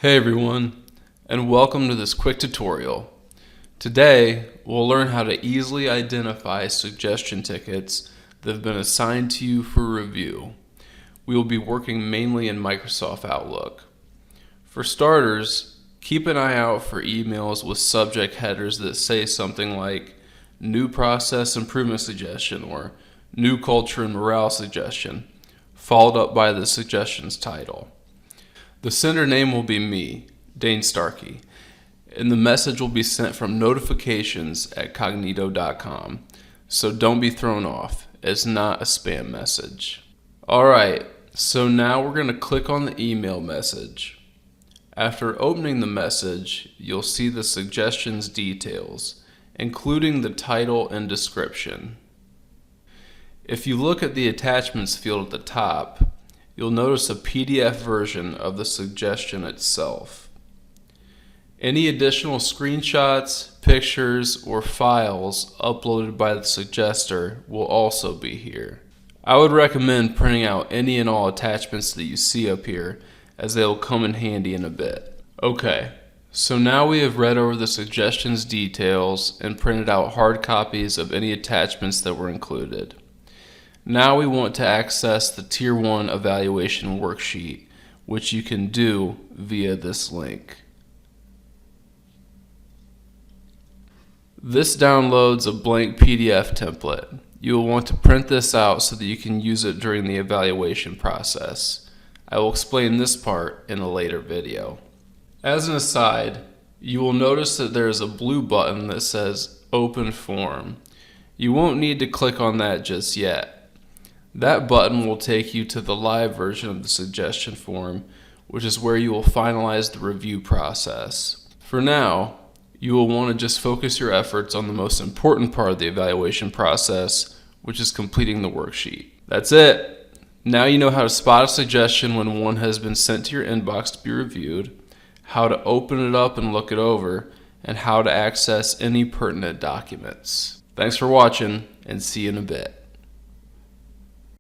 Hey everyone, and welcome to this quick tutorial. Today, we'll learn how to easily identify suggestion tickets that have been assigned to you for review. We will be working mainly in Microsoft Outlook. For starters, keep an eye out for emails with subject headers that say something like New Process Improvement Suggestion or New Culture and Morale Suggestion, followed up by the suggestion's title. The sender name will be me, Dane Starkey, and the message will be sent from notifications@cognito.com, so don't be thrown off. It's not a spam message. Alright, so now we're going to click on the email message. After opening the message, you'll see the suggestions details, including the title and description. If you look at the attachments field at the top, you'll notice a PDF version of the suggestion itself. Any additional screenshots, pictures, or files uploaded by the suggester will also be here. I would recommend printing out any and all attachments that you see up here, as they will come in handy in a bit. Okay, so now we have read over the suggestions details and printed out hard copies of any attachments that were included. Now we want to access the Tier 1 evaluation worksheet, which you can do via this link. This downloads a blank PDF template. You will want to print this out so that you can use it during the evaluation process. I will explain this part in a later video. As an aside, you will notice that there is a blue button that says Open Form. You won't need to click on that just yet. That button will take you to the live version of the suggestion form, which is where you will finalize the review process. For now, you will want to just focus your efforts on the most important part of the evaluation process, which is completing the worksheet. That's it. Now you know how to spot a suggestion when one has been sent to your inbox to be reviewed, how to open it up and look it over, and how to access any pertinent documents. Thanks for watching, and see you in a bit.